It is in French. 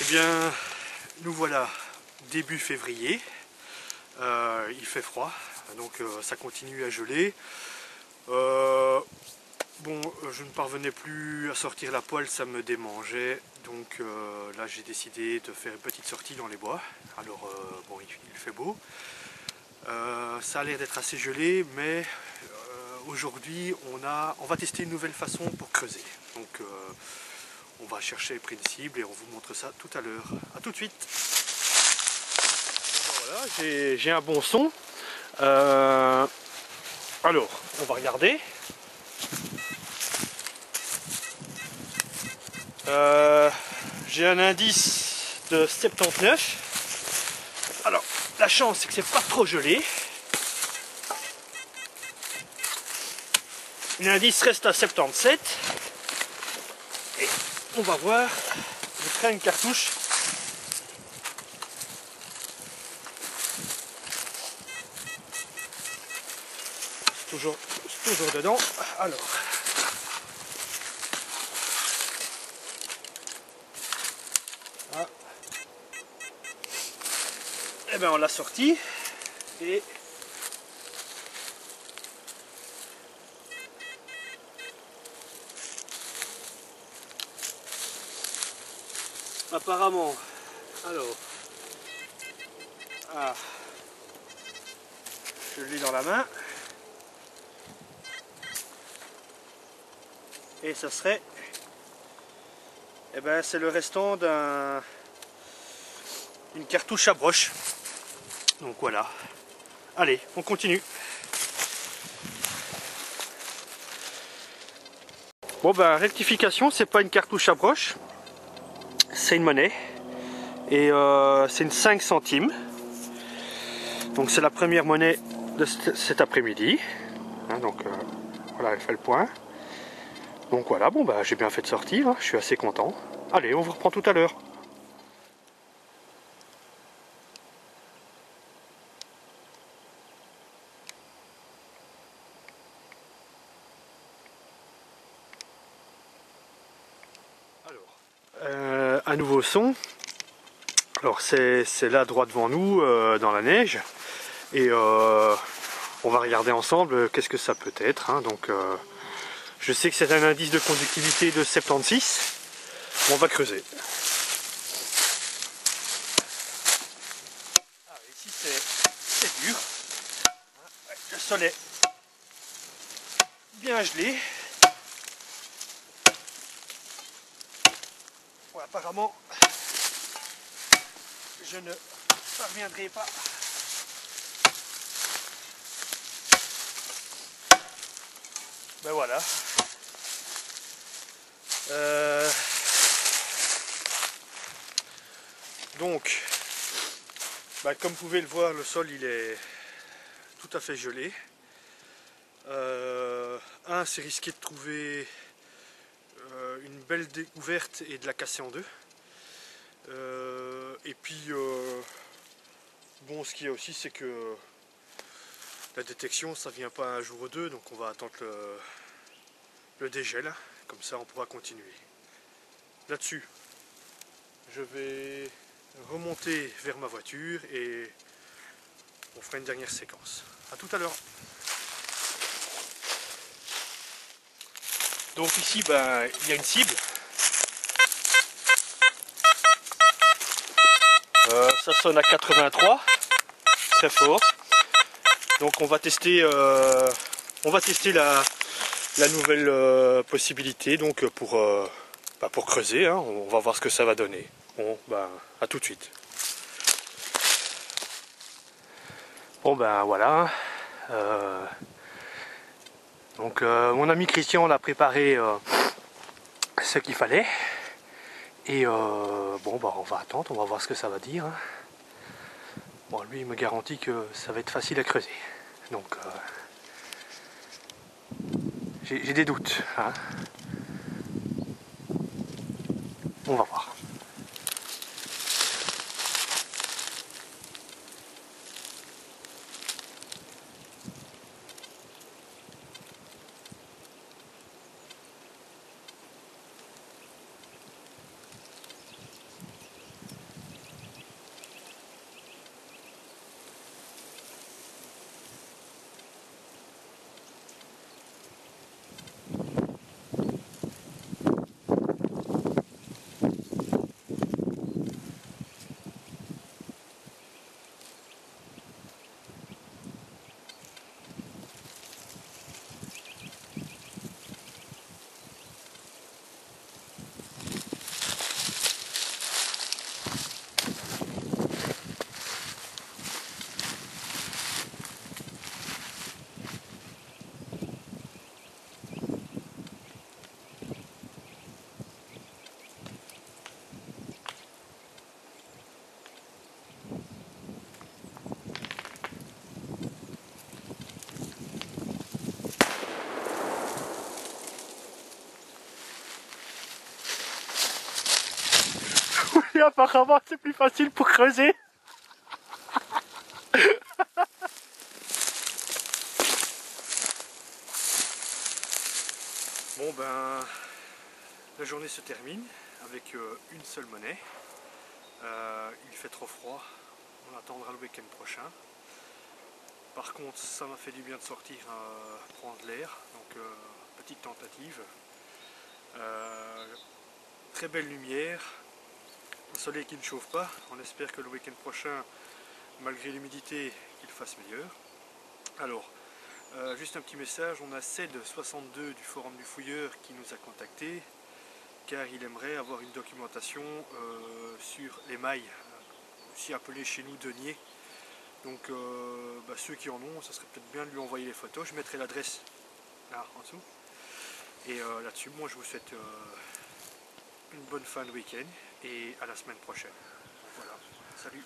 Eh bien, nous voilà début février, il fait froid, donc ça continue à geler. Bon, je ne parvenais plus à sortir la poêle, ça me démangeait, donc là j'ai décidé de faire une petite sortie dans les bois. Alors bon, il fait beau, ça a l'air d'être assez gelé, mais aujourd'hui on va tester une nouvelle façon pour creuser. Donc on va chercher les cible et on vous montre ça tout à l'heure. A tout de suite. Voilà, j'ai un bon son. Alors, on va regarder. J'ai un indice de 79. Alors, la chance c'est que c'est pas trop gelé. L'indice reste à 77. Et on va voir. Je ferai une cartouche. C'est toujours dedans. Alors. Ah. Et bien on l'a sorti. Et apparemment, alors, je l'ai dans la main, et ça serait, eh ben, c'est le restant d'une cartouche à broche. Donc voilà. Allez, on continue. Bon ben, rectification, c'est pas une cartouche à broche. C'est une monnaie et c'est une 5 centimes. Donc c'est la première monnaie de cet après-midi. Hein, donc voilà, elle fait le point. Donc voilà, bon bah j'ai bien fait de sortir, hein, je suis assez content. Allez, on vous reprend tout à l'heure. Un nouveau son. Alors c'est là droit devant nous dans la neige et on va regarder ensemble qu'est-ce que ça peut être. Hein. Donc je sais que c'est un indice de conductivité de 76. On va creuser. Ah, ici c'est dur. Le sol est bien gelé. Bon, apparemment je ne parviendrai pas ben voilà. Donc ben, comme vous pouvez le voir, le sol il est tout à fait gelé. C'est risqué de trouver une belle découverte et de la casser en deux. Et puis bon, ce qu'il y a aussi, c'est que la détection ça vient pas un jour ou deux, donc on va attendre le dégel, comme ça on pourra continuer. Là-dessus, je vais remonter vers ma voiture et on fera une dernière séquence. A tout à l'heure. Donc ici, ben, il y a une cible. Ça sonne à 83, très fort. Donc on va tester la nouvelle possibilité donc pour creuser, hein. On va voir ce que ça va donner. Bon, ben, à tout de suite. Bon ben voilà. Donc mon ami Christian on a préparé ce qu'il fallait. Et bon bah on va attendre, on va voir ce que ça va dire. Bon lui il me garantit que ça va être facile à creuser. Donc j'ai des doutes. Hein. On va voir. Oui, apparemment c'est plus facile pour creuser. Bon ben, la journée se termine avec une seule monnaie. Il fait trop froid, on attendra le week-end prochain. Par contre, ça m'a fait du bien de sortir prendre l'air, donc petite tentative. Très belle lumière, un soleil qui ne chauffe pas. On espère que le week-end prochain, malgré l'humidité, qu'il fasse meilleur. Alors, juste un petit message, on a Ced62 du Forum du Fouilleur qui nous a contacté car il aimerait avoir une documentation sur les mailles, aussi appelées chez nous deniers. Donc ceux qui en ont, ça serait peut-être bien de lui envoyer les photos. Je mettrai l'adresse là en dessous. Et là-dessus, moi je vous souhaite une bonne fin de week-end et à la semaine prochaine. Donc, voilà, salut.